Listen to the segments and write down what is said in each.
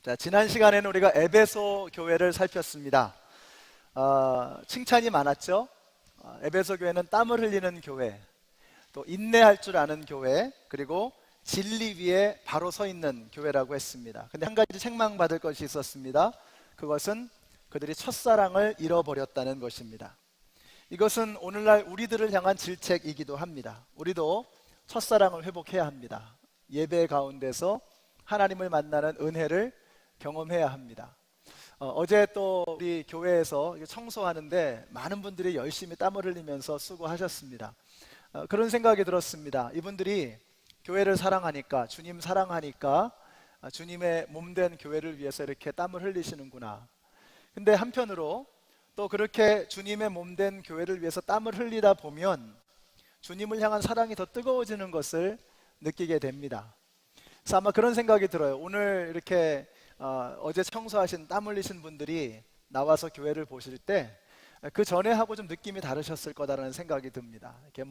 자, 지난 시간에는 우리가 에베소 교회를 살폈습니다. 칭찬이 많았죠. 에베소 교회는 땀을 흘리는 교회, 또 인내할 줄 아는 교회, 그리고 진리 위에 바로 서 있는 교회라고 했습니다. 근데 한 가지 책망받을 것이 있었습니다. 그것은 그들이 첫사랑을 잃어버렸다는 것입니다. 이것은 오늘날 우리들을 향한 질책이기도 합니다. 우리도 첫사랑을 회복해야 합니다. 예배 가운데서 하나님을 만나는 은혜를 경험해야 합니다. 어제 또 우리 교회에서 청소하는데 많은 분들이 열심히 땀을 흘리면서 수고하셨습니다. 그런 생각이 들었습니다. 이분들이 교회를 사랑하니까, 주님 사랑하니까 주님의 몸된 교회를 위해서 이렇게 땀을 흘리시는구나. 근데 한편으로 또 그렇게 주님의 몸된 교회를 위해서 땀을 흘리다 보면 주님을 향한 사랑이 더 뜨거워지는 것을 느끼게 됩니다. 그래서 아마 그런 생각이 들어요. 오늘 이렇게 어제 청소하신 땀 흘리신 분들이 나와서 교회를 보실 때 그 전에 하고 좀 느낌이 다르셨을 거다라는 생각이 듭니다. 이렇게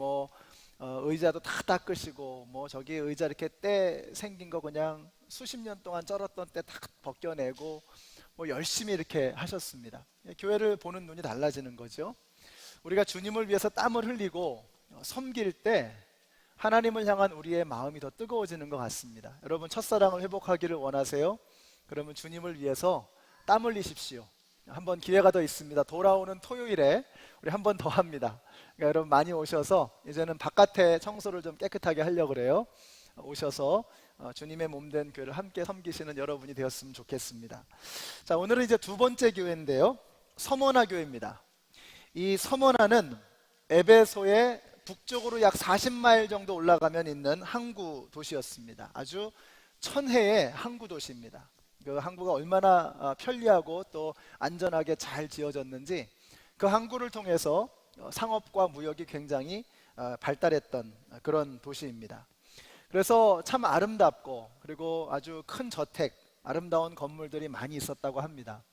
의자도 다 닦으시고 저기 의자 이렇게 때 생긴 거 그냥 수십 년 동안 쩔었던 때 다 벗겨내고 열심히 이렇게 하셨습니다. 교회를 보는 눈이 달라지는 거죠. 우리가 주님을 위해서 땀을 흘리고 섬길 때 하나님을 향한 우리의 마음이 더 뜨거워지는 것 같습니다. 여러분, 첫사랑을 회복하기를 원하세요? 그러면 주님을 위해서 땀 흘리십시오. 한번 기회가 더 있습니다. 돌아오는 토요일에 우리 한 번 더 합니다. 그러니까 여러분 많이 오셔서 이제는 바깥에 청소를 좀 깨끗하게 하려고 그래요. 오셔서 주님의 몸된 교회를 함께 섬기시는 여러분이 되었으면 좋겠습니다. 자, 오늘은 이제 두 번째 교회인데요, 서머나 교회입니다. 이 서머나는 에베소의 북쪽으로 약 40마일 정도 올라가면 있는 항구 도시였습니다. 아주 천혜의 항구 도시입니다. 그 항구가 얼마나 편리하고 또 안전하게 잘 지어졌는지, 그 항구를 통해서 상업과 무역이 굉장히 발달했던 그런 도시입니다. 그래서 참 아름답고 그리고 아주 큰 저택, 아름다운 건물들이 많이 있었다고 합니다.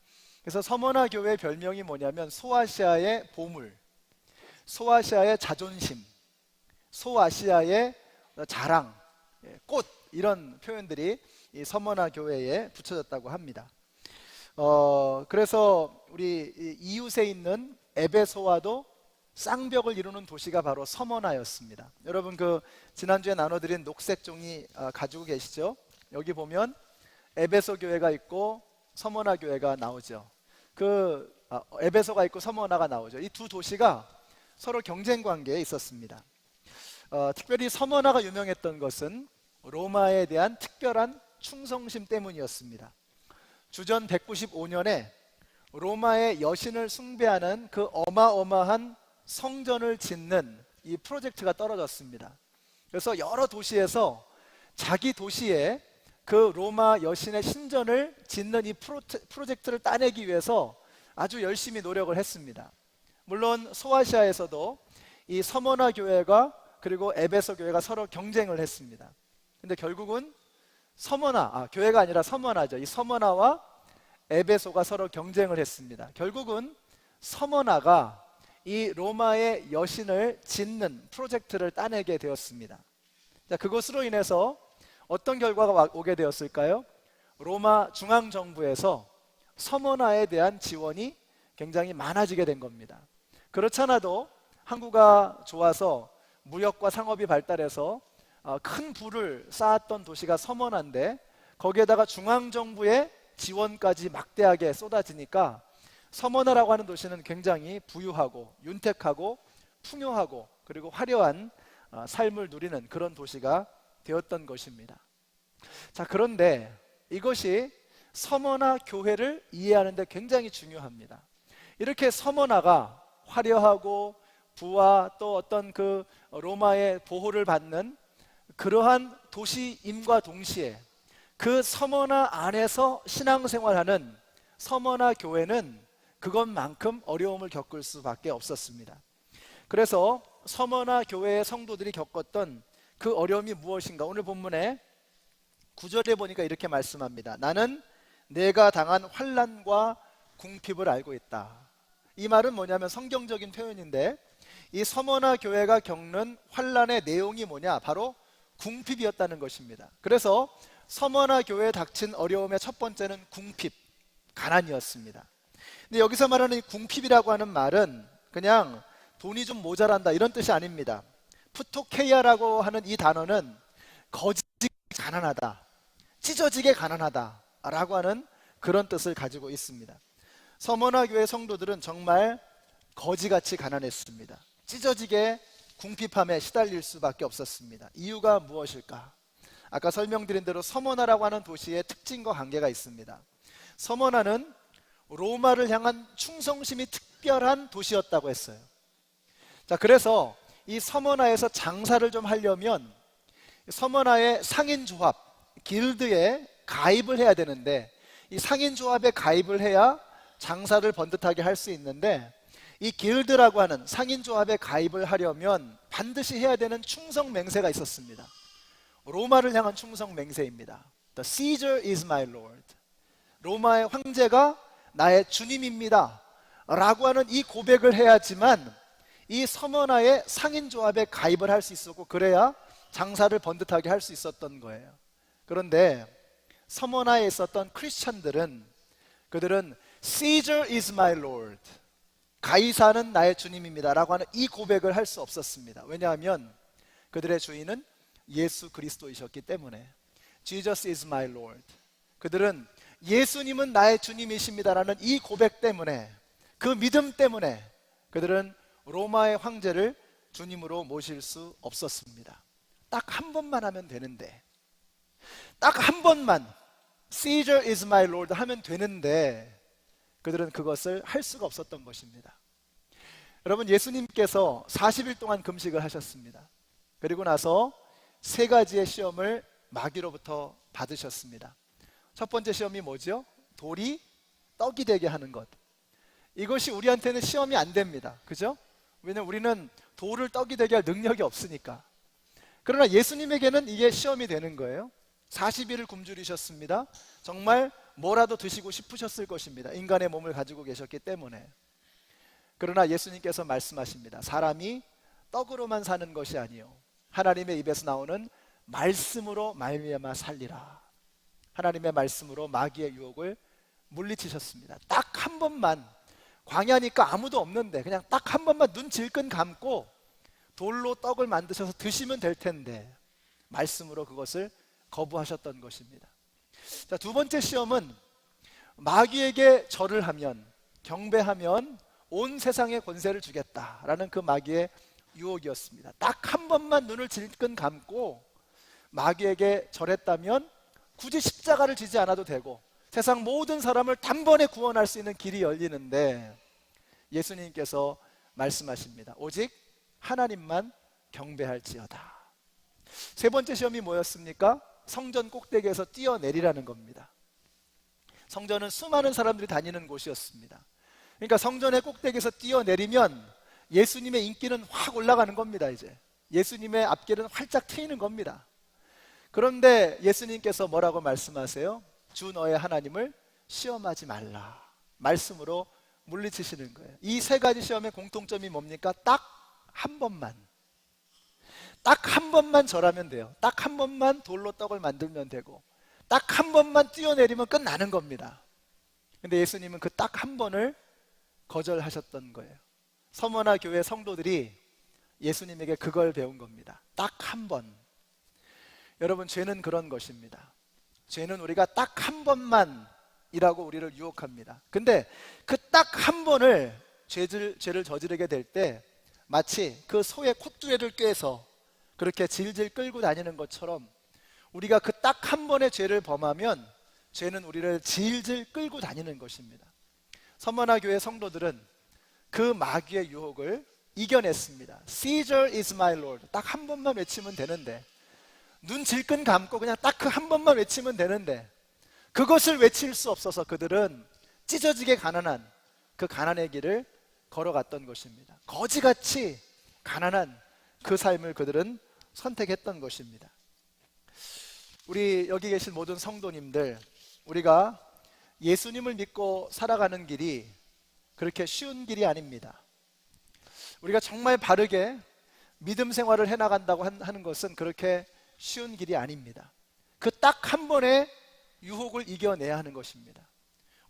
그래서 서머나 교회의 별명이 뭐냐면 소아시아의 보물, 소아시아의 자존심, 소아시아의 자랑, 꽃, 이런 표현들이 이 서머나 교회에 붙여졌다고 합니다. 그래서 우리 이웃에 있는 에베소와도 쌍벽을 이루는 도시가 바로 서머나였습니다. 여러분, 지난주에 나눠드린 녹색 종이 가지고 계시죠? 여기 보면 에베소 교회가 있고 서머나 교회가 나오죠. 에베소가 있고 서머나가 나오죠. 이 두 도시가 서로 경쟁 관계에 있었습니다. 특별히 서머나가 유명했던 것은 로마에 대한 특별한 충성심 때문이었습니다. 주전 195년에 로마의 여신을 숭배하는 그 어마어마한 성전을 짓는 이 프로젝트가 떨어졌습니다. 그래서 여러 도시에서 자기 도시에 그 로마 여신의 신전을 짓는 이 프로젝트를 따내기 위해서 아주 열심히 노력을 했습니다. 물론 소아시아에서도 이 서머나 교회가 그리고 에베소 교회가 서로 경쟁을 했습니다. 근데 결국은 교회가 아니라 서머나죠. 이 서머나와 에베소가 서로 경쟁을 했습니다. 결국은 서머나가 이 로마의 여신을 짓는 프로젝트를 따내게 되었습니다. 자, 그것으로 인해서 어떤 결과가 오게 되었을까요? 로마 중앙정부에서 서머나에 대한 지원이 굉장히 많아지게 된 겁니다. 그렇잖아도 항구가 좋아서 무역과 상업이 발달해서 큰 부를 쌓았던 도시가 서머나인데, 거기에다가 중앙정부의 지원까지 막대하게 쏟아지니까 서머나라고 하는 도시는 굉장히 부유하고 윤택하고 풍요하고 그리고 화려한 삶을 누리는 그런 도시가 되었던 것입니다. 자, 그런데 이것이 서머나 교회를 이해하는 데 굉장히 중요합니다. 이렇게 서머나가 화려하고 부와 또 어떤 로마의 보호를 받는 그러한 도시임과 동시에 그 서머나 안에서 신앙생활하는 서머나 교회는 그것만큼 어려움을 겪을 수밖에 없었습니다. 그래서 서머나 교회의 성도들이 겪었던 그 어려움이 무엇인가? 오늘 본문에 9절에 보니까 이렇게 말씀합니다. 나는 내가 당한 환난과 궁핍을 알고 있다. 이 말은 뭐냐면 성경적인 표현인데, 이 서머나 교회가 겪는 환난의 내용이 뭐냐? 바로 궁핍이었다는 것입니다. 그래서 서머나 교회에 닥친 어려움의 첫 번째는 궁핍, 가난이었습니다. 근데 여기서 말하는 이 궁핍이라고 하는 말은 그냥 돈이 좀 모자란다 이런 뜻이 아닙니다. 푸토케이아라고 하는 이 단어는 거지게 가난하다, 찢어지게 가난하다 라고 하는 그런 뜻을 가지고 있습니다. 서머나 교회 성도들은 정말 거지같이 가난했습니다. 찢어지게 궁핍함에 시달릴 수밖에 없었습니다. 이유가 무엇일까? 아까 설명드린 대로 서머나라고 하는 도시의 특징과 관계가 있습니다. 서머나는 로마를 향한 충성심이 특별한 도시였다고 했어요. 자, 그래서 이 서머나에서 장사를 좀 하려면 서머나의 상인조합, 길드에 가입을 해야 되는데, 이 상인조합에 가입을 해야 장사를 번듯하게 할 수 있는데, 이 길드라고 하는 상인조합에 가입을 하려면 반드시 해야 되는 충성 맹세가 있었습니다. 로마를 향한 충성 맹세입니다. The Caesar is my Lord. 로마의 황제가 나의 주님입니다 라고 하는 이 고백을 해야지만 이 서머나의 상인조합에 가입을 할 수 있었고, 그래야 장사를 번듯하게 할 수 있었던 거예요. 그런데 서머나에 있었던 크리스찬들은, 그들은 Caesar is my Lord, 가이사는 나의 주님입니다 라고 하는 이 고백을 할 수 없었습니다. 왜냐하면 그들의 주인은 예수 그리스도이셨기 때문에. Jesus is my Lord. 그들은 예수님은 나의 주님이십니다라는 이 고백 때문에, 그 믿음 때문에 그들은 로마의 황제를 주님으로 모실 수 없었습니다. 딱 한 번만 하면 되는데, 딱 한 번만 Caesar is my Lord 하면 되는데 그들은 그것을 할 수가 없었던 것입니다. 여러분, 예수님께서 40일 동안 금식을 하셨습니다. 그리고 나서 세 가지의 시험을 마귀로부터 받으셨습니다. 첫 번째 시험이 뭐죠? 돌이 떡이 되게 하는 것. 이것이 우리한테는 시험이 안 됩니다. 그죠? 왜냐하면 우리는 돌을 떡이 되게 할 능력이 없으니까. 그러나 예수님에게는 이게 시험이 되는 거예요. 40일을 굶주리셨습니다. 정말 뭐라도 드시고 싶으셨을 것입니다. 인간의 몸을 가지고 계셨기 때문에. 그러나 예수님께서 말씀하십니다. 사람이 떡으로만 사는 것이 아니요 하나님의 입에서 나오는 말씀으로 말미암아 살리라. 하나님의 말씀으로 마귀의 유혹을 물리치셨습니다. 딱 한 번만, 광야니까 아무도 없는데 그냥 딱 한 번만 눈 질끈 감고 돌로 떡을 만드셔서 드시면 될 텐데 말씀으로 그것을 거부하셨던 것입니다. 자, 두 번째 시험은 마귀에게 절을 하면, 경배하면 온 세상의 권세를 주겠다라는 그 마귀의 유혹이었습니다. 딱 한 번만 눈을 질끈 감고 마귀에게 절했다면 굳이 십자가를 지지 않아도 되고 세상 모든 사람을 단번에 구원할 수 있는 길이 열리는데, 예수님께서 말씀하십니다. 오직 하나님만 경배할지어다. 세 번째 시험이 뭐였습니까? 성전 꼭대기에서 뛰어내리라는 겁니다. 성전은 수많은 사람들이 다니는 곳이었습니다. 그러니까 성전의 꼭대기에서 뛰어내리면 예수님의 인기는 확 올라가는 겁니다. 이제 예수님의 앞길은 활짝 트이는 겁니다. 그런데 예수님께서 뭐라고 말씀하세요? 주 너의 하나님을 시험하지 말라. 말씀으로 물리치시는 거예요. 이 세 가지 시험의 공통점이 뭡니까? 딱 한 번만, 딱 한 번만 절하면 돼요. 딱 한 번만 돌로 떡을 만들면 되고 딱 한 번만 뛰어내리면 끝나는 겁니다. 근데 예수님은 그 딱 한 번을 거절하셨던 거예요. 서머나 교회 성도들이 예수님에게 그걸 배운 겁니다. 딱 한 번. 여러분, 죄는 그런 것입니다. 죄는 우리가 딱 한 번만이라고 우리를 유혹합니다. 근데 그 딱 한 번을 죄를 저지르게 될 때 마치 그 소의 콧두레를 꿰서 그렇게 질질 끌고 다니는 것처럼 우리가 그 딱 한 번의 죄를 범하면 죄는 우리를 질질 끌고 다니는 것입니다. 서머나 교회 성도들은 그 마귀의 유혹을 이겨냈습니다. Caesar is my Lord. 딱 한 번만 외치면 되는데, 눈 질끈 감고 그냥 딱 그 한 번만 외치면 되는데, 그것을 외칠 수 없어서 그들은 찢어지게 가난한 그 가난의 길을 걸어갔던 것입니다. 거지같이 가난한 그 삶을 그들은 선택했던 것입니다. 우리 여기 계신 모든 성도님들, 우리가 예수님을 믿고 살아가는 길이 그렇게 쉬운 길이 아닙니다. 우리가 정말 바르게 믿음 생활을 해나간다고 하는 것은 그렇게 쉬운 길이 아닙니다. 그 딱 한 번의 유혹을 이겨내야 하는 것입니다.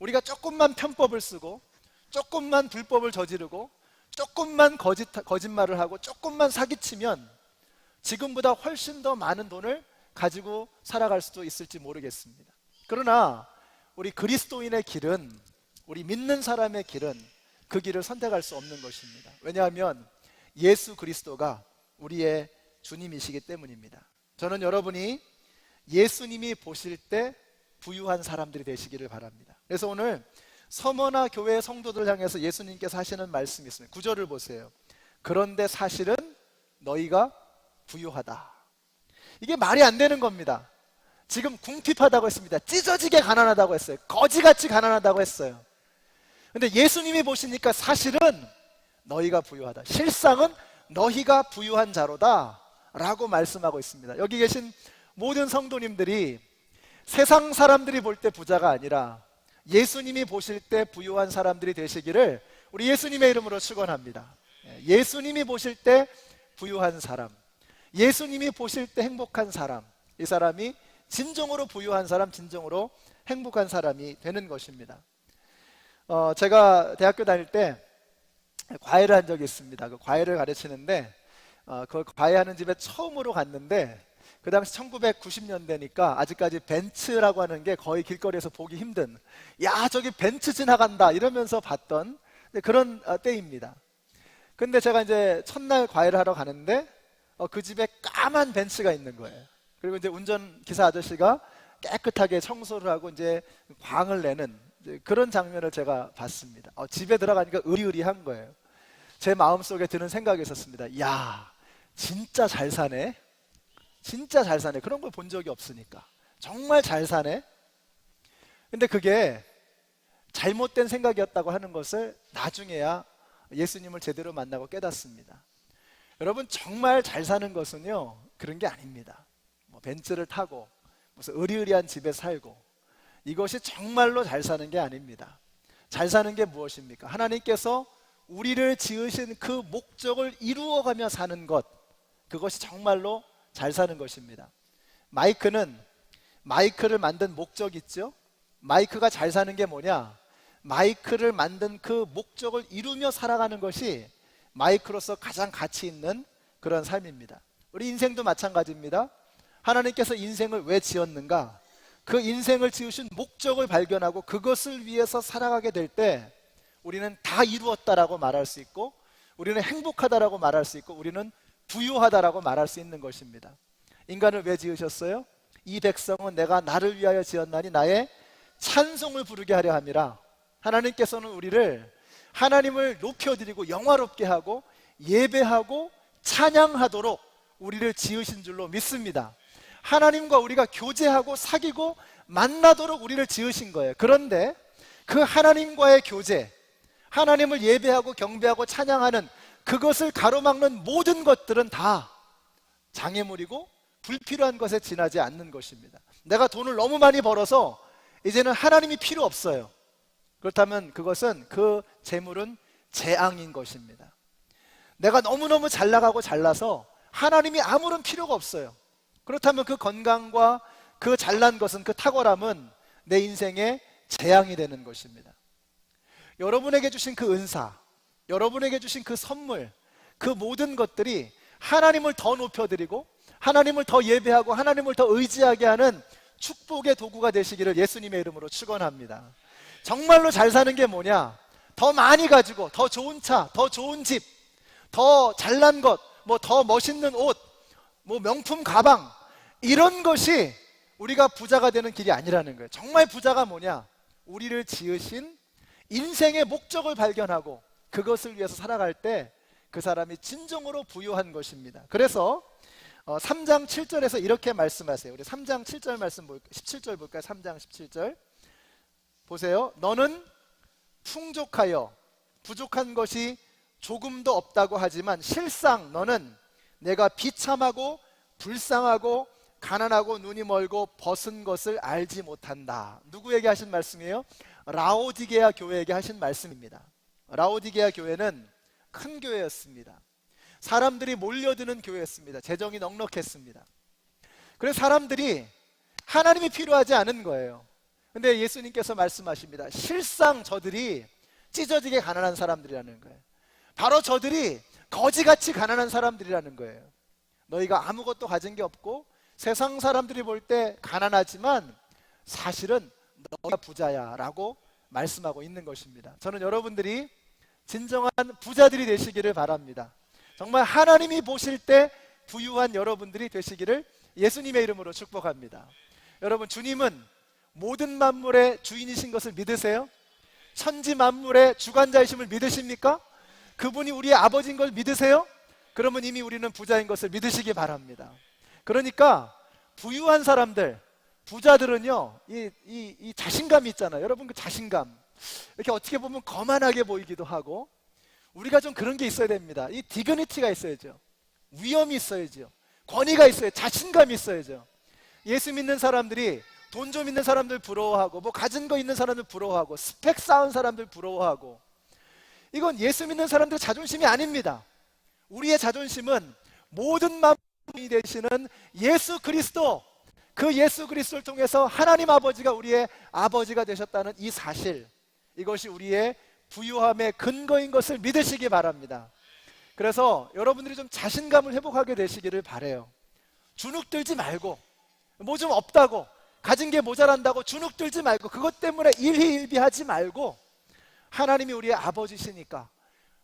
우리가 조금만 편법을 쓰고 조금만 불법을 저지르고 조금만 거짓말을 하고 조금만 사기치면 지금보다 훨씬 더 많은 돈을 가지고 살아갈 수도 있을지 모르겠습니다. 그러나 우리 그리스도인의 길은, 우리 믿는 사람의 길은 그 길을 선택할 수 없는 것입니다. 왜냐하면 예수 그리스도가 우리의 주님이시기 때문입니다. 저는 여러분이 예수님이 보실 때 부유한 사람들이 되시기를 바랍니다. 그래서 오늘 서머나 교회 성도들 향해서 예수님께서 하시는 말씀이 있습니다. 9절을 보세요. 그런데 사실은 너희가 부유하다. 이게 말이 안 되는 겁니다. 지금 궁핍하다고 했습니다. 찢어지게 가난하다고 했어요. 거지같이 가난하다고 했어요. 근데 예수님이 보시니까 사실은 너희가 부유하다. 실상은 너희가 부유한 자로다 라고 말씀하고 있습니다. 여기 계신 모든 성도님들이 세상 사람들이 볼 때 부자가 아니라 예수님이 보실 때 부유한 사람들이 되시기를 우리 예수님의 이름으로 축원합니다. 예수님이 보실 때 부유한 사람, 예수님이 보실 때 행복한 사람, 이 사람이 진정으로 부유한 사람, 진정으로 행복한 사람이 되는 것입니다. 제가 대학교 다닐 때 과외를 한 적이 있습니다. 그 과외를 가르치는데 그 과외하는 집에 처음으로 갔는데 그 당시 1990년대니까 아직까지 벤츠라고 하는 게 거의 길거리에서 보기 힘든, 야 저기 벤츠 지나간다 이러면서 봤던 그런 때입니다. 근데 제가 이제 첫날 과외를 하러 가는데 그 집에 까만 벤츠가 있는 거예요. 그리고 이제 운전기사 아저씨가 깨끗하게 청소를 하고 이제 광을 내는 그런 장면을 제가 봤습니다. 집에 들어가니까 의리의리한 거예요. 제 마음속에 드는 생각이 있었습니다. 야 진짜 잘 사네, 진짜 잘 사네. 그런 걸 본 적이 없으니까 정말 잘 사네. 근데 그게 잘못된 생각이었다고 하는 것을 나중에야 예수님을 제대로 만나고 깨닫습니다. 여러분 정말 잘 사는 것은요 그런 게 아닙니다. 뭐 벤츠를 타고 무슨 의리의리한 집에 살고 이것이 정말로 잘 사는 게 아닙니다. 잘 사는 게 무엇입니까? 하나님께서 우리를 지으신 그 목적을 이루어가며 사는 것, 그것이 정말로 잘 사는 것입니다. 마이크를 만든 목적이 있죠. 마이크가 잘 사는 게 뭐냐? 마이크를 만든 그 목적을 이루며 살아가는 것이 마이크로서 가장 가치 있는 그런 삶입니다. 우리 인생도 마찬가지입니다. 하나님께서 인생을 왜 지었는가? 그 인생을 지으신 목적을 발견하고 그것을 위해서 살아가게 될 때 우리는 다 이루었다라고 말할 수 있고, 우리는 행복하다라고 말할 수 있고, 우리는 부유하다라고 말할 수 있는 것입니다. 인간을 왜 지으셨어요? 이 백성은 내가 나를 위하여 지었나니 나의 찬송을 부르게 하려 함이라. 하나님께서는 우리를 하나님을 높여드리고 영화롭게 하고 예배하고 찬양하도록 우리를 지으신 줄로 믿습니다. 하나님과 우리가 교제하고 사귀고 만나도록 우리를 지으신 거예요. 그런데 그 하나님과의 교제, 하나님을 예배하고 경배하고 찬양하는 그것을 가로막는 모든 것들은 다 장애물이고 불필요한 것에 지나지 않는 것입니다. 내가 돈을 너무 많이 벌어서 이제는 하나님이 필요 없어요. 그렇다면 그것은, 그 재물은 재앙인 것입니다. 내가 너무너무 잘 나가고 잘나서 하나님이 아무런 필요가 없어요. 그렇다면 그 건강과 그 잘난 것은, 그 탁월함은 내 인생의 재앙이 되는 것입니다. 여러분에게 주신 그 은사, 여러분에게 주신 그 선물, 그 모든 것들이 하나님을 더 높여드리고 하나님을 더 예배하고 하나님을 더 의지하게 하는 축복의 도구가 되시기를 예수님의 이름으로 축원합니다. 정말로 잘 사는 게 뭐냐? 더 많이 가지고 더 좋은 차, 더 좋은 집, 더 잘난 것, 뭐 더 멋있는 옷, 뭐 명품 가방, 이런 것이 우리가 부자가 되는 길이 아니라는 거예요. 정말 부자가 뭐냐? 우리를 지으신 인생의 목적을 발견하고 그것을 위해서 살아갈 때 그 사람이 진정으로 부유한 것입니다. 그래서 3장 7절에서 이렇게 말씀하세요. 우리 3장 7절 말씀 17절 볼까요? 3장 17절 보세요. 너는 풍족하여 부족한 것이 조금도 없다고 하지만 실상 너는 내가 비참하고 불쌍하고 가난하고 눈이 멀고 벗은 것을 알지 못한다. 누구에게 하신 말씀이에요? 라오디게아 교회에게 하신 말씀입니다. 라오디게아 교회는 큰 교회였습니다. 사람들이 몰려드는 교회였습니다. 재정이 넉넉했습니다. 그래서 사람들이 하나님이 필요하지 않은 거예요. 근데 예수님께서 말씀하십니다. 실상 저들이 찢어지게 가난한 사람들이라는 거예요. 바로 저들이 거지같이 가난한 사람들이라는 거예요. 너희가 아무것도 가진 게 없고 세상 사람들이 볼 때 가난하지만 사실은 너희가 부자야 라고 말씀하고 있는 것입니다. 저는 여러분들이 진정한 부자들이 되시기를 바랍니다. 정말 하나님이 보실 때 부유한 여러분들이 되시기를 예수님의 이름으로 축복합니다. 여러분, 주님은 모든 만물의 주인이신 것을 믿으세요? 천지 만물의 주관자이심을 믿으십니까? 그분이 우리의 아버지인 걸 믿으세요? 그러면 이미 우리는 부자인 것을 믿으시기 바랍니다. 그러니까 부유한 사람들, 부자들은요, 이 자신감이 있잖아요. 여러분, 그 자신감, 이렇게 어떻게 보면 거만하게 보이기도 하고, 우리가 좀 그런 게 있어야 됩니다. 이 디그니티가 있어야죠. 위엄이 있어야죠. 권위가 있어야죠. 자신감이 있어야죠. 예수 믿는 사람들이 돈 좀 있는 사람들 부러워하고, 뭐 가진 거 있는 사람들 부러워하고, 스펙 쌓은 사람들 부러워하고, 이건 예수 믿는 사람들의 자존심이 아닙니다. 우리의 자존심은 모든 만물이 되시는 예수 그리스도, 그 예수 그리스도를 통해서 하나님 아버지가 우리의 아버지가 되셨다는 이 사실, 이것이 우리의 부유함의 근거인 것을 믿으시기 바랍니다. 그래서 여러분들이 좀 자신감을 회복하게 되시기를 바라요. 주눅들지 말고, 뭐 좀 없다고, 가진 게 모자란다고 주눅들지 말고, 그것 때문에 일희일비하지 말고, 하나님이 우리의 아버지시니까,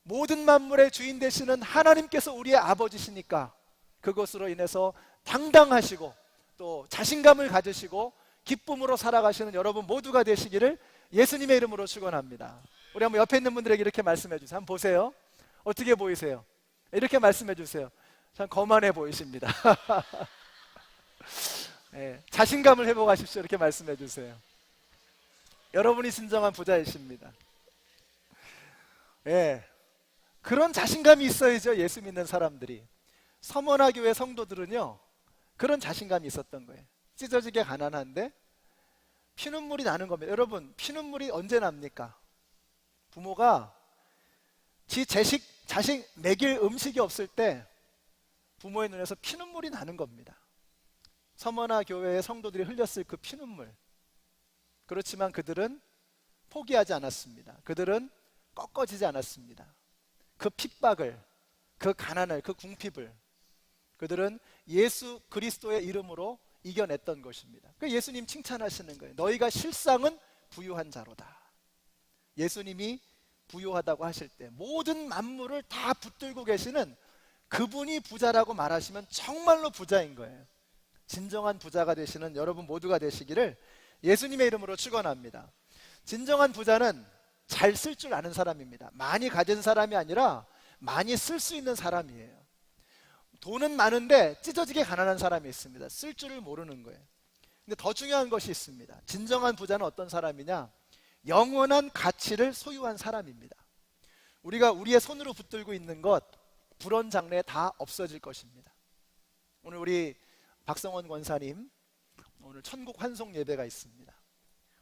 모든 만물의 주인 되시는 하나님께서 우리의 아버지시니까 그것으로 인해서 당당하시고 또 자신감을 가지시고 기쁨으로 살아가시는 여러분 모두가 되시기를 예수님의 이름으로 축원합니다. 우리 한번 옆에 있는 분들에게 이렇게 말씀해 주세요. 한번 보세요. 어떻게 보이세요? 이렇게 말씀해 주세요. 참 거만해 보이십니다. 네, 자신감을 회복하십시오. 이렇게 말씀해 주세요. 여러분이 진정한 부자이십니다. 예, 그런 자신감이 있어야죠. 예수 믿는 사람들이. 서머나 교회 성도들은요, 그런 자신감이 있었던 거예요. 찢어지게 가난한데 피눈물이 나는 겁니다. 여러분, 피눈물이 언제 납니까? 부모가 자식 먹일 음식이 없을 때 부모의 눈에서 피눈물이 나는 겁니다. 서머나 교회의 성도들이 흘렸을 그 피눈물. 그렇지만 그들은 포기하지 않았습니다. 그들은 꺾어지지 않았습니다. 그 핍박을, 그 가난을, 그 궁핍을 그들은 예수 그리스도의 이름으로 이겨냈던 것입니다. 그 예수님 칭찬하시는 거예요. 너희가 실상은 부유한 자로다. 예수님이 부유하다고 하실 때 모든 만물을 다 붙들고 계시는 그분이 부자라고 말하시면 정말로 부자인 거예요. 진정한 부자가 되시는 여러분 모두가 되시기를 예수님의 이름으로 축원합니다. 진정한 부자는 잘 쓸 줄 아는 사람입니다. 많이 가진 사람이 아니라 많이 쓸 수 있는 사람이에요. 돈은 많은데 찢어지게 가난한 사람이 있습니다. 쓸 줄을 모르는 거예요. 근데 더 중요한 것이 있습니다. 진정한 부자는 어떤 사람이냐? 영원한 가치를 소유한 사람입니다. 우리가 우리의 손으로 붙들고 있는 것 불원 장래에 다 없어질 것입니다. 오늘 우리 박성원 권사님 오늘 천국 환송 예배가 있습니다.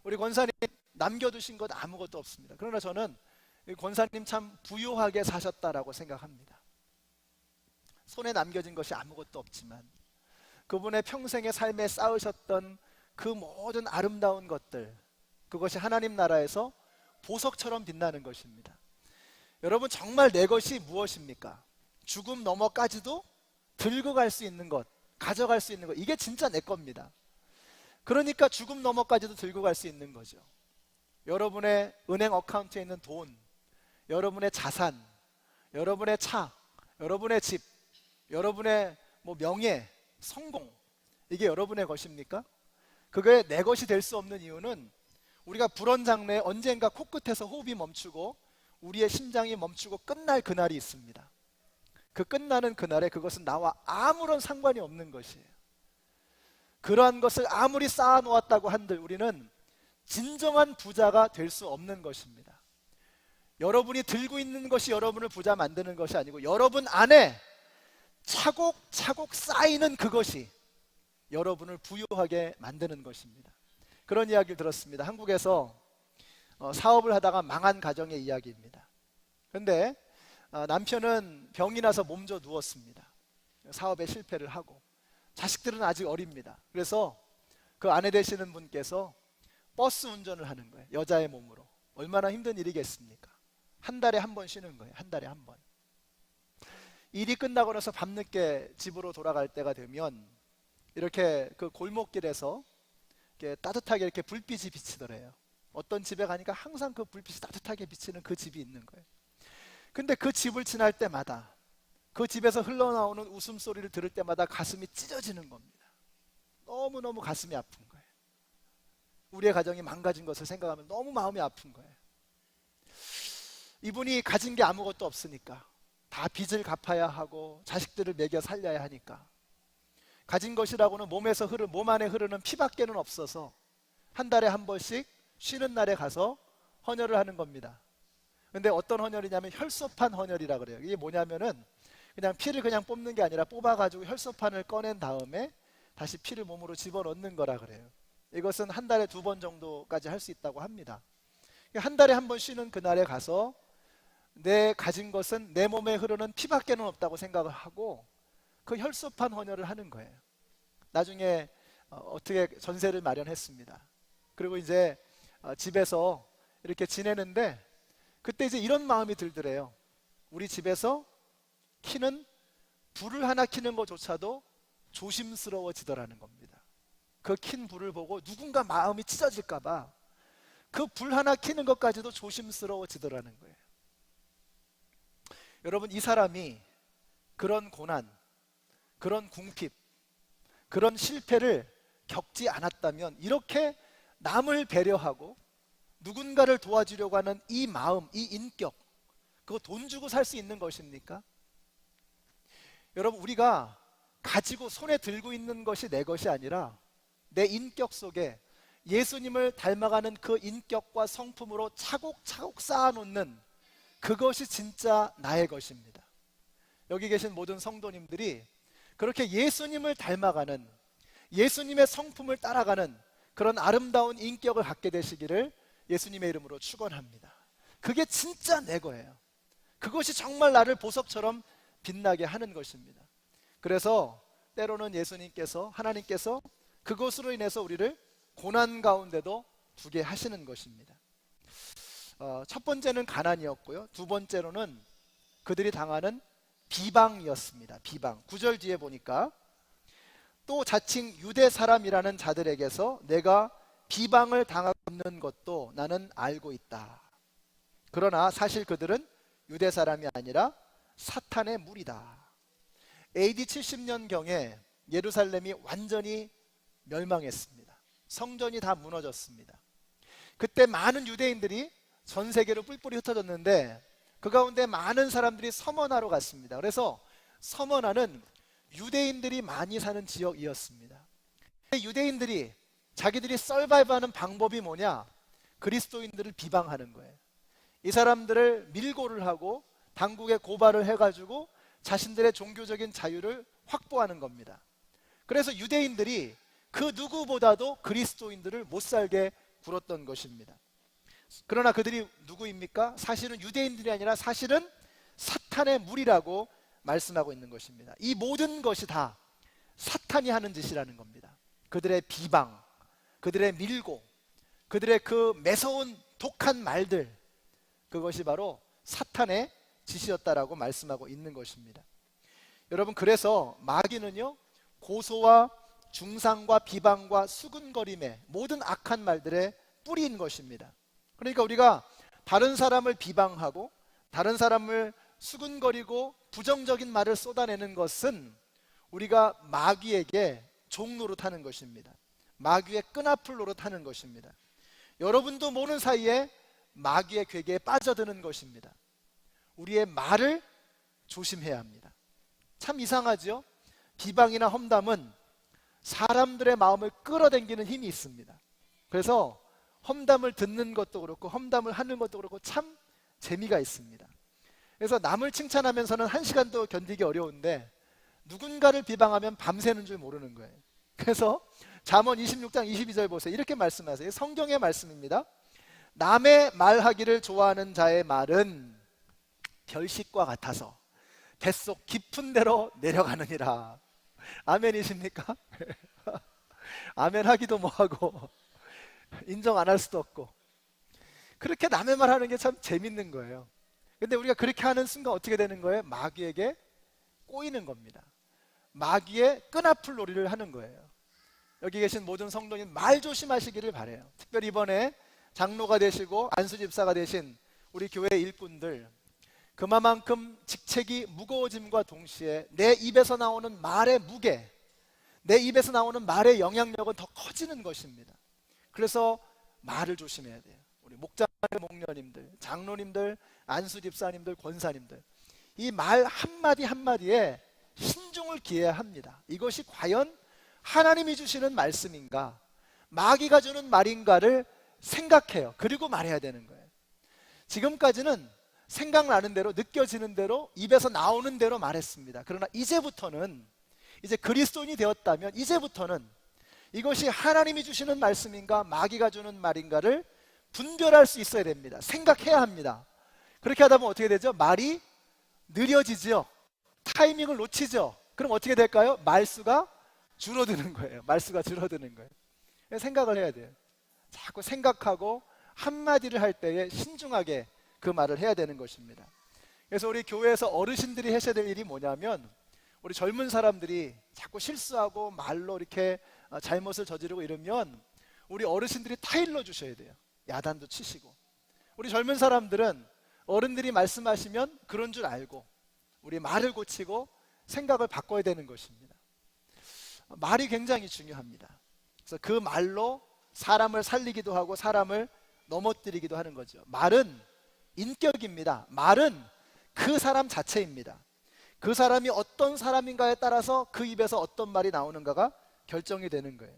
우리 권사님 남겨두신 것 아무것도 없습니다. 그러나 저는 권사님 참 부유하게 사셨다라고 생각합니다. 손에 남겨진 것이 아무것도 없지만 그분의 평생의 삶에 쌓으셨던 그 모든 아름다운 것들, 그것이 하나님 나라에서 보석처럼 빛나는 것입니다. 여러분, 정말 내 것이 무엇입니까? 죽음 넘어까지도 들고 갈 수 있는 것, 가져갈 수 있는 것, 이게 진짜 내 겁니다. 그러니까 죽음 넘어까지도 들고 갈 수 있는 거죠. 여러분의 은행 어카운트에 있는 돈, 여러분의 자산, 여러분의 차, 여러분의 집, 여러분의 명예, 성공, 이게 여러분의 것입니까? 그게 내 것이 될 수 없는 이유는 우리가 불원 장래에 언젠가 코끝에서 호흡이 멈추고 우리의 심장이 멈추고 끝날 그날이 있습니다. 그 끝나는 그날에 그것은 나와 아무런 상관이 없는 것이에요. 그러한 것을 아무리 쌓아놓았다고 한들 우리는 진정한 부자가 될 수 없는 것입니다. 여러분이 들고 있는 것이 여러분을 부자 만드는 것이 아니고 여러분 안에 차곡차곡 쌓이는 그것이 여러분을 부유하게 만드는 것입니다. 그런 이야기를 들었습니다. 한국에서 사업을 하다가 망한 가정의 이야기입니다. 그런데 남편은 병이 나서 몸져 누웠습니다. 사업에 실패를 하고 자식들은 아직 어립니다. 그래서 그 아내 되시는 분께서 버스 운전을 하는 거예요. 여자의 몸으로. 얼마나 힘든 일이겠습니까? 한 달에 한 번 쉬는 거예요. 한 달에 한 번. 일이 끝나고 나서 밤늦게 집으로 돌아갈 때가 되면 이렇게 그 골목길에서 이렇게 따뜻하게 이렇게 불빛이 비치더래요. 어떤 집에 가니까 항상 그 불빛이 따뜻하게 비치는 그 집이 있는 거예요. 근데 그 집을 지날 때마다 그 집에서 흘러나오는 웃음소리를 들을 때마다 가슴이 찢어지는 겁니다. 너무너무 가슴이 아픈 거예요. 우리의 가정이 망가진 것을 생각하면 너무 마음이 아픈 거예요. 이분이 가진 게 아무것도 없으니까 다 빚을 갚아야 하고 자식들을 먹여 살려야 하니까 가진 것이라고는 몸 안에 흐르는 피밖에는 없어서 한 달에 한 번씩 쉬는 날에 가서 헌혈을 하는 겁니다. 근데 어떤 헌혈이냐면 혈소판 헌혈이라 그래요. 이게 뭐냐면은 그냥 피를 그냥 뽑는 게 아니라 뽑아가지고 혈소판을 꺼낸 다음에 다시 피를 몸으로 집어넣는 거라 그래요. 이것은 한 달에 2번 정도까지 할 수 있다고 합니다. 한 달에 한 번 쉬는 그날에 가서 내 가진 것은 내 몸에 흐르는 피밖에는 없다고 생각을 하고 그 혈소판 헌혈을 하는 거예요. 나중에 어떻게 전세를 마련했습니다. 그리고 이제 집에서 이렇게 지내는데 그때 이제 이런 마음이 들더래요. 우리 집에서 키는 불을 하나 켜는 것조차도 조심스러워지더라는 겁니다. 그 킨 불을 보고 누군가 마음이 찢어질까 봐 그 불 하나 켜는 것까지도 조심스러워지더라는 거예요. 여러분, 이 사람이 그런 고난, 그런 궁핍, 그런 실패를 겪지 않았다면 이렇게 남을 배려하고 누군가를 도와주려고 하는 이 마음, 이 인격, 그거 돈 주고 살 수 있는 것입니까? 여러분, 우리가 가지고 손에 들고 있는 것이 내 것이 아니라 내 인격 속에 예수님을 닮아가는 그 인격과 성품으로 차곡차곡 쌓아놓는 그것이 진짜 나의 것입니다. 여기 계신 모든 성도님들이 그렇게 예수님을 닮아가는, 예수님의 성품을 따라가는 그런 아름다운 인격을 갖게 되시기를 예수님의 이름으로 축원합니다. 그게 진짜 내 거예요. 그것이 정말 나를 보석처럼 빛나게 하는 것입니다. 그래서 때로는 예수님께서, 하나님께서 그것으로 인해서 우리를 고난 가운데도 두게 하시는 것입니다. 첫 번째는 가난이었고요. 두 번째로는 그들이 당하는 비방이었습니다. 비방. 9절 뒤에 보니까 또 자칭 유대 사람이라는 자들에게서 내가 비방을 당하고 있는 것도 나는 알고 있다. 그러나 사실 그들은 유대 사람이 아니라 사탄의 무리다. AD 70년경에 예루살렘이 완전히 멸망했습니다. 성전이 다 무너졌습니다. 그때 많은 유대인들이 전 세계로 뿔뿔이 흩어졌는데 그 가운데 많은 사람들이 서머나로 갔습니다. 그래서 서머나는 유대인들이 많이 사는 지역이었습니다. 유대인들이 자기들이 서바이브하는 방법이 뭐냐? 그리스도인들을 비방하는 거예요. 이 사람들을 밀고를 하고 당국에 고발을 해가지고 자신들의 종교적인 자유를 확보하는 겁니다. 그래서 유대인들이 그 누구보다도 그리스도인들을 못 살게 굴었던 것입니다. 그러나 그들이 누구입니까? 사실은 유대인들이 아니라 사실은 사탄의 무리라고 말씀하고 있는 것입니다. 이 모든 것이 다 사탄이 하는 짓이라는 겁니다. 그들의 비방, 그들의 밀고, 그들의 그 매서운 독한 말들, 그것이 바로 사탄의 짓이었다라고 말씀하고 있는 것입니다. 여러분, 그래서 마귀는요, 고소와 중상과 비방과 수군거림의 모든 악한 말들의 뿌리인 것입니다. 그러니까 우리가 다른 사람을 비방하고 다른 사람을 수군거리고 부정적인 말을 쏟아내는 것은 우리가 마귀에게 종 노릇하는 것입니다. 마귀의 끈앞을 노릇하는 것입니다. 여러분도 모르는 사이에 마귀의 괴계에 빠져드는 것입니다. 우리의 말을 조심해야 합니다. 참 이상하죠? 비방이나 험담은 사람들의 마음을 끌어당기는 힘이 있습니다. 그래서 험담을 듣는 것도 그렇고 험담을 하는 것도 그렇고 참 재미가 있습니다. 그래서 남을 칭찬하면서는 1시간도 견디기 어려운데 누군가를 비방하면 밤새는 줄 모르는 거예요. 그래서 잠언 26장 22절 보세요. 이렇게 말씀하세요. 성경의 말씀입니다. 남의 말하기를 좋아하는 자의 말은 별식과 같아서 뱃속 깊은 데로 내려가느니라. 아멘이십니까? 아멘 하기도 뭐하고 인정 안 할 수도 없고, 그렇게 남의 말 하는 게 참 재밌는 거예요. 근데 우리가 그렇게 하는 순간 어떻게 되는 거예요? 마귀에게 꼬이는 겁니다. 마귀의 끈아풀 놀이를 하는 거예요. 여기 계신 모든 성도님 말 조심하시기를 바라요. 특별히 이번에 장로가 되시고 안수 집사가 되신 우리 교회 일꾼들, 그만큼 직책이 무거워짐과 동시에 내 입에서 나오는 말의 무게, 내 입에서 나오는 말의 영향력은 더 커지는 것입니다. 그래서 말을 조심해야 돼요. 우리 목자님들, 목녀님들, 장로님들, 안수 집사님들, 권사님들, 이 말 한마디 한마디에 신중을 기해야 합니다. 이것이 과연 하나님이 주시는 말씀인가, 마귀가 주는 말인가를 생각해요. 그리고 말해야 되는 거예요. 지금까지는 생각나는 대로, 느껴지는 대로, 입에서 나오는 대로 말했습니다. 그러나 이제부터는, 이제 그리스도인이 되었다면 이제부터는 이것이 하나님이 주시는 말씀인가 마귀가 주는 말인가를 분별할 수 있어야 됩니다. 생각해야 합니다. 그렇게 하다 보면 어떻게 되죠? 말이 느려지죠. 타이밍을 놓치죠. 그럼 어떻게 될까요? 말수가 줄어드는 거예요. 말수가 줄어드는 거예요. 생각을 해야 돼요. 자꾸 생각하고 한마디를 할 때에 신중하게 그 말을 해야 되는 것입니다. 그래서 우리 교회에서 어르신들이 하셔야 될 일이 뭐냐면, 우리 젊은 사람들이 자꾸 실수하고 말로 이렇게 잘못을 저지르고 이러면 우리 어르신들이 타일러 주셔야 돼요. 야단도 치시고. 우리 젊은 사람들은 어른들이 말씀하시면 그런 줄 알고 우리 말을 고치고 생각을 바꿔야 되는 것입니다. 말이 굉장히 중요합니다. 그래서 그 말로 사람을 살리기도 하고 사람을 넘어뜨리기도 하는 거죠. 말은 인격입니다. 말은 그 사람 자체입니다. 그 사람이 어떤 사람인가에 따라서 그 입에서 어떤 말이 나오는가가 결정이 되는 거예요.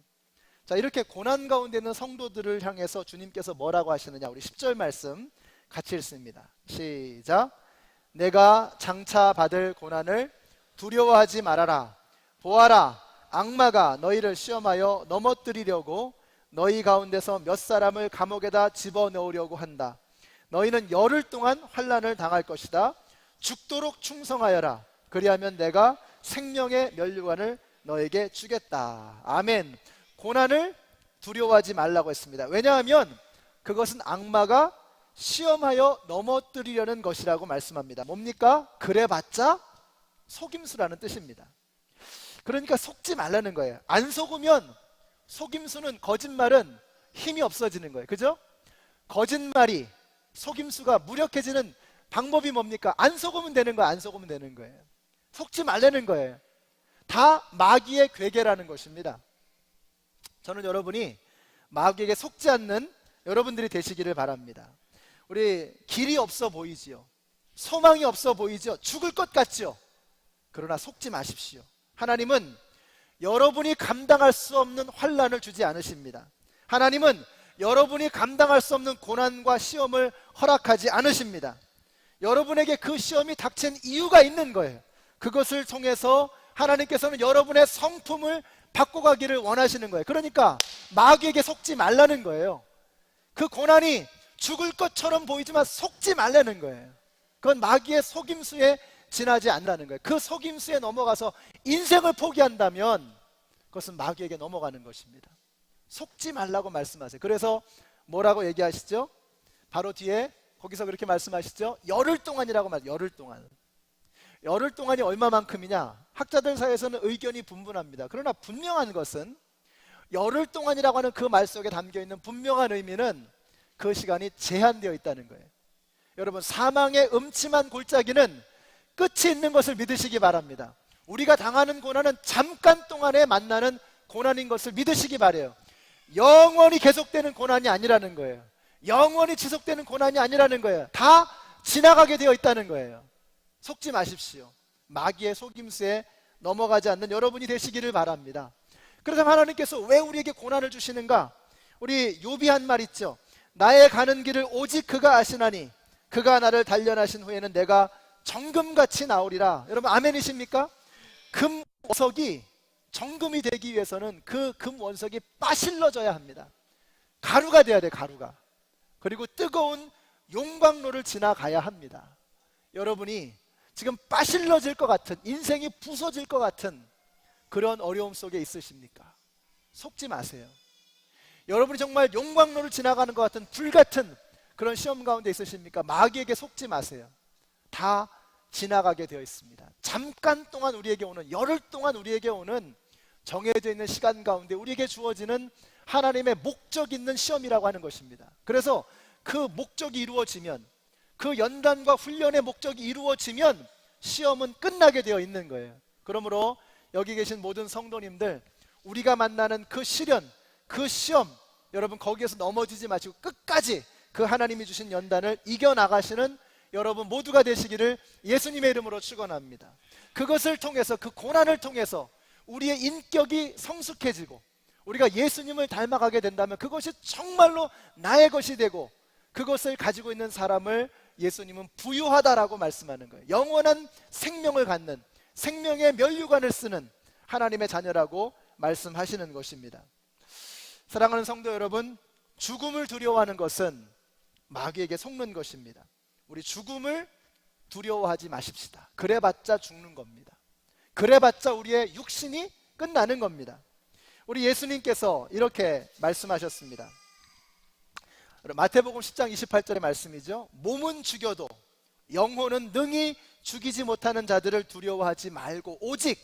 자, 이렇게 고난 가운데 있는 성도들을 향해서 주님께서 뭐라고 하시느냐, 우리 10절 말씀 같이 읽습니다. 시작. 내가 장차 받을 고난을 두려워하지 말아라. 보아라, 악마가 너희를 시험하여 넘어뜨리려고 너희 가운데서 몇 사람을 감옥에다 집어넣으려고 한다. 너희는 열흘 동안 환난을 당할 것이다. 죽도록 충성하여라. 그리하면 내가 생명의 면류관을 너에게 주겠다. 아멘. 고난을 두려워하지 말라고 했습니다. 왜냐하면 그것은 악마가 시험하여 넘어뜨리려는 것이라고 말씀합니다. 뭡니까? 그래봤자 속임수라는 뜻입니다. 그러니까 속지 말라는 거예요. 안 속으면, 속임수는, 거짓말은 힘이 없어지는 거예요. 그죠? 거짓말이, 속임수가 무력해지는 방법이 뭡니까? 안 속으면 되는 거예요. 안 속으면 되는 거예요. 속지 말라는 거예요. 다 마귀의 괴계라는 것입니다. 저는 여러분이 마귀에게 속지 않는 여러분들이 되시기를 바랍니다. 우리 길이 없어 보이지요. 소망이 없어 보이죠. 죽을 것 같죠. 그러나 속지 마십시오. 하나님은 여러분이 감당할 수 없는 환난을 주지 않으십니다. 하나님은 여러분이 감당할 수 없는 고난과 시험을 허락하지 않으십니다. 여러분에게 그 시험이 닥친 이유가 있는 거예요. 그것을 통해서 하나님께서는 여러분의 성품을 바꿔가기를 원하시는 거예요. 그러니까 마귀에게 속지 말라는 거예요. 그 고난이 죽을 것처럼 보이지만 속지 말라는 거예요. 그건 마귀의 속임수에 지나지 않는다는 거예요. 그 속임수에 넘어가서 인생을 포기한다면 그것은 마귀에게 넘어가는 것입니다. 속지 말라고 말씀하세요. 그래서 뭐라고 얘기하시죠? 바로 뒤에 거기서 그렇게 말씀하시죠? 열흘 동안이라고 말해요. 열흘 동안. 열흘 동안이 얼마만큼이냐? 학자들 사이에서는 의견이 분분합니다. 그러나 분명한 것은 열흘 동안이라고 하는 그 말 속에 담겨있는 분명한 의미는 그 시간이 제한되어 있다는 거예요. 여러분, 사망의 음침한 골짜기는 끝이 있는 것을 믿으시기 바랍니다. 우리가 당하는 고난은 잠깐 동안에 만나는 고난인 것을 믿으시기 바라요. 영원히 계속되는 고난이 아니라는 거예요. 영원히 지속되는 고난이 아니라는 거예요. 다 지나가게 되어 있다는 거예요. 속지 마십시오. 마귀의 속임수에 넘어가지 않는 여러분이 되시기를 바랍니다. 그래서 하나님께서 왜 우리에게 고난을 주시는가? 우리 욥이 한 말 있죠. 나의 가는 길을 오직 그가 아시나니 그가 나를 단련하신 후에는 내가 정금같이 나오리라. 여러분 아멘이십니까? 금 원석이 정금이 되기 위해서는 그 금 원석이 빠실러져야 합니다. 가루가 돼야 돼, 가루가. 그리고 뜨거운 용광로를 지나가야 합니다. 여러분이 지금 빠실러질 것 같은, 인생이 부서질 것 같은 그런 어려움 속에 있으십니까? 속지 마세요. 여러분이 정말 용광로를 지나가는 것 같은 불같은 그런 시험 가운데 있으십니까? 마귀에게 속지 마세요. 다 지나가게 되어 있습니다. 잠깐 동안 우리에게 오는, 열흘 동안 우리에게 오는 정해져 있는 시간 가운데 우리에게 주어지는 하나님의 목적 있는 시험이라고 하는 것입니다. 그래서 그 목적이 이루어지면, 그 연단과 훈련의 목적이 이루어지면 시험은 끝나게 되어 있는 거예요. 그러므로 여기 계신 모든 성도님들, 우리가 만나는 그 시련, 그 시험, 여러분 거기에서 넘어지지 마시고 끝까지 그 하나님이 주신 연단을 이겨나가시는 여러분 모두가 되시기를 예수님의 이름으로 축원합니다. 그것을 통해서, 그 고난을 통해서 우리의 인격이 성숙해지고 우리가 예수님을 닮아가게 된다면 그것이 정말로 나의 것이 되고, 그것을 가지고 있는 사람을 예수님은 부유하다라고 말씀하는 거예요. 영원한 생명을 갖는, 생명의 면류관을 쓰는 하나님의 자녀라고 말씀하시는 것입니다. 사랑하는 성도 여러분, 죽음을 두려워하는 것은 마귀에게 속는 것입니다. 우리 죽음을 두려워하지 마십시다. 그래봤자 죽는 겁니다. 그래봤자 우리의 육신이 끝나는 겁니다. 우리 예수님께서 이렇게 말씀하셨습니다. 마태복음 10장 28절의 말씀이죠. 몸은 죽여도 영혼은 능히 죽이지 못하는 자들을 두려워하지 말고 오직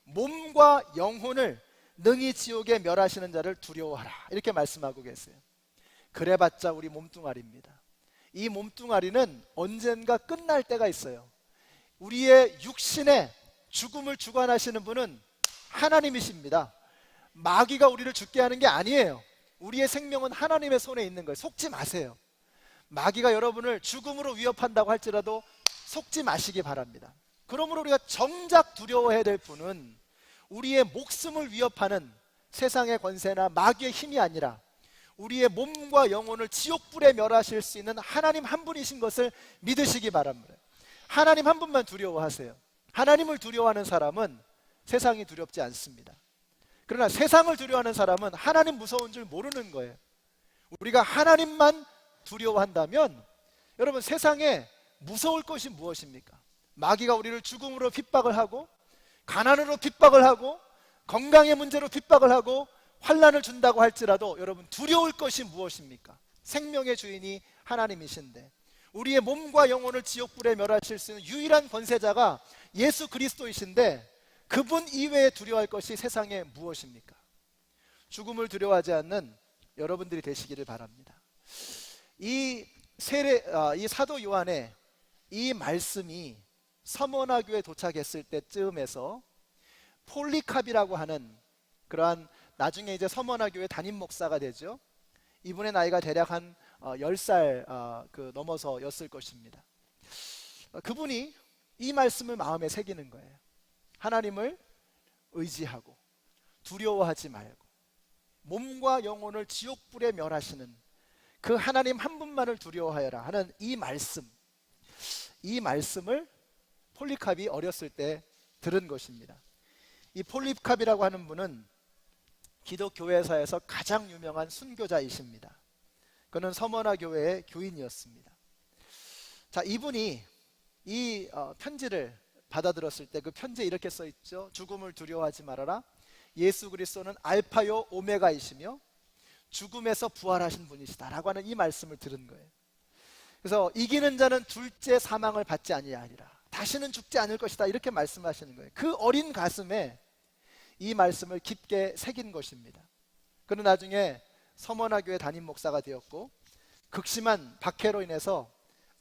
몸과 영혼을 능히 지옥에 멸하시는 자를 두려워하라, 이렇게 말씀하고 계세요. 그래봤자 우리 몸뚱아리입니다. 이 몸뚱아리는 언젠가 끝날 때가 있어요. 우리의 육신에 죽음을 주관하시는 분은 하나님이십니다. 마귀가 우리를 죽게 하는 게 아니에요. 우리의 생명은 하나님의 손에 있는 거예요. 속지 마세요. 마귀가 여러분을 죽음으로 위협한다고 할지라도 속지 마시기 바랍니다. 그러므로 우리가 정작 두려워해야 될 분은 우리의 목숨을 위협하는 세상의 권세나 마귀의 힘이 아니라 우리의 몸과 영혼을 지옥불에 멸하실 수 있는 하나님 한 분이신 것을 믿으시기 바랍니다. 하나님 한 분만 두려워하세요. 하나님을 두려워하는 사람은 세상이 두렵지 않습니다. 그러나 세상을 두려워하는 사람은 하나님 무서운 줄 모르는 거예요. 우리가 하나님만 두려워한다면, 여러분 세상에 무서울 것이 무엇입니까? 마귀가 우리를 죽음으로 핍박을 하고, 가난으로 핍박을 하고, 건강의 문제로 핍박을 하고 환난을 준다고 할지라도 여러분 두려울 것이 무엇입니까? 생명의 주인이 하나님이신데, 우리의 몸과 영혼을 지옥불에 멸하실 수 있는 유일한 권세자가 예수 그리스도이신데, 그분 이외에 두려워할 것이 세상에 무엇입니까? 죽음을 두려워하지 않는 여러분들이 되시기를 바랍니다. 이 사도 요한의 이 말씀이 서머나 교회에 도착했을 때쯤에서 폴리캅이라고 하는, 그러한 나중에 이제 서머나 교회 담임 목사가 되죠. 이분의 나이가 대략 한 10살 넘어서였을 것입니다. 그분이 이 말씀을 마음에 새기는 거예요. 하나님을 의지하고 두려워하지 말고 몸과 영혼을 지옥불에 멸하시는 그 하나님 한 분만을 두려워하여라 하는 이 말씀을 폴리캅이 어렸을 때 들은 것입니다. 이 폴리캅이라고 하는 분은 기독교회사에서 가장 유명한 순교자이십니다. 그는 서머나 교회의 교인이었습니다. 자, 이분이 이 편지를 받아들었을 때 그 편지에 이렇게 써 있죠. 죽음을 두려워하지 말아라. 예수 그리스도는 알파요 오메가이시며 죽음에서 부활하신 분이시다라고 하는 이 말씀을 들은 거예요. 그래서 이기는 자는 둘째 사망을 받지 아니하리라. 다시는 죽지 않을 것이다, 이렇게 말씀하시는 거예요. 그 어린 가슴에 이 말씀을 깊게 새긴 것입니다. 그는 나중에 서머나 교회 담임 목사가 되었고, 극심한 박해로 인해서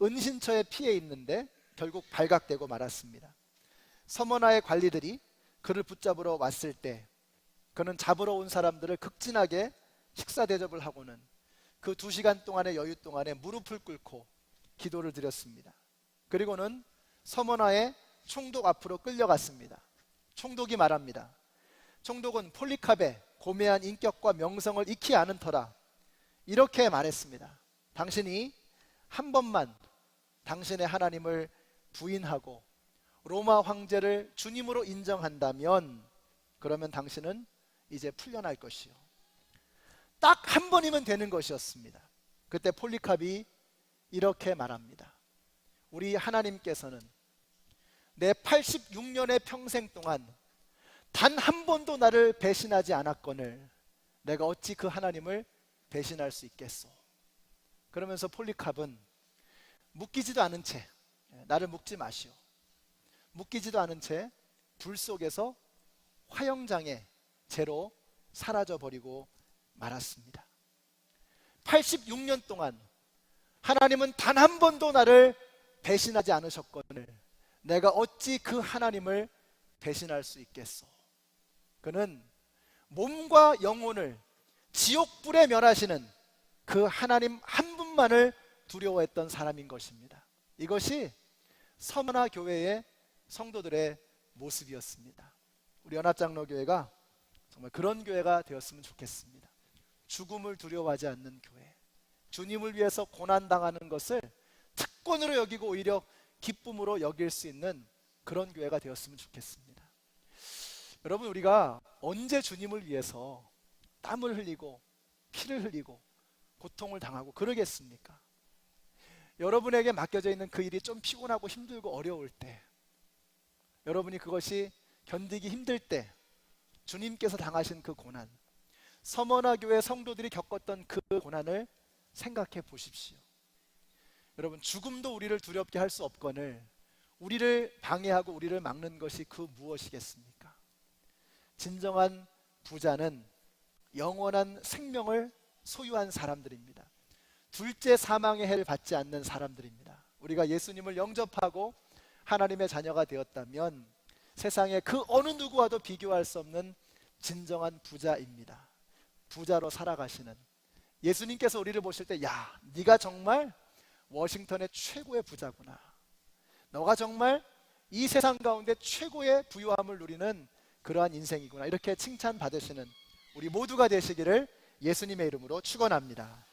은신처에 피해 있는데 결국 발각되고 말았습니다. 서머나의 관리들이 그를 붙잡으러 왔을 때 그는 잡으러 온 사람들을 극진하게 식사 대접을 하고는 그 2시간 동안의 여유 동안에 무릎을 꿇고 기도를 드렸습니다. 그리고는 서머나의 총독 앞으로 끌려갔습니다. 총독이 말합니다. 총독은 폴리캅의 고매한 인격과 명성을 익히 아는 터라 이렇게 말했습니다. 당신이 한 번만 당신의 하나님을 부인하고 로마 황제를 주님으로 인정한다면 그러면 당신은 이제 풀려날 것이요. 딱 한 번이면 되는 것이었습니다. 그때 폴리캅이 이렇게 말합니다. 우리 하나님께서는 내 86년의 평생 동안 단 한 번도 나를 배신하지 않았거늘 내가 어찌 그 하나님을 배신할 수 있겠소. 그러면서 폴리캅은 묶이지도 않은 채, 나를 묶지 마시오, 묶이지도 않은 채 불 속에서 화영장의 재로 사라져버리고 말았습니다. 86년 동안 하나님은 단 한 번도 나를 배신하지 않으셨거늘 내가 어찌 그 하나님을 배신할 수 있겠소. 그는 몸과 영혼을 지옥불에 멸하시는 그 하나님 한 분만을 두려워했던 사람인 것입니다. 이것이 서머나 교회의 성도들의 모습이었습니다. 우리 연합장로교회가 정말 그런 교회가 되었으면 좋겠습니다. 죽음을 두려워하지 않는 교회, 주님을 위해서 고난당하는 것을 특권으로 여기고 오히려 기쁨으로 여길 수 있는 그런 교회가 되었으면 좋겠습니다. 여러분, 우리가 언제 주님을 위해서 땀을 흘리고 피를 흘리고 고통을 당하고 그러겠습니까? 여러분에게 맡겨져 있는 그 일이 좀 피곤하고 힘들고 어려울 때, 여러분이 그것이 견디기 힘들 때 주님께서 당하신 그 고난, 서머나 교회 성도들이 겪었던 그 고난을 생각해 보십시오. 여러분, 죽음도 우리를 두렵게 할 수 없거늘 우리를 방해하고 우리를 막는 것이 그 무엇이겠습니까? 진정한 부자는 영원한 생명을 소유한 사람들입니다. 둘째 사망의 해를 받지 않는 사람들입니다. 우리가 예수님을 영접하고 하나님의 자녀가 되었다면 세상의 그 어느 누구와도 비교할 수 없는 진정한 부자입니다. 부자로 살아가시는 예수님께서 우리를 보실 때, 야, 네가 정말 워싱턴의 최고의 부자구나, 너가 정말 이 세상 가운데 최고의 부유함을 누리는 그러한 인생이구나, 이렇게 칭찬받으시는 우리 모두가 되시기를 예수님의 이름으로 축원합니다.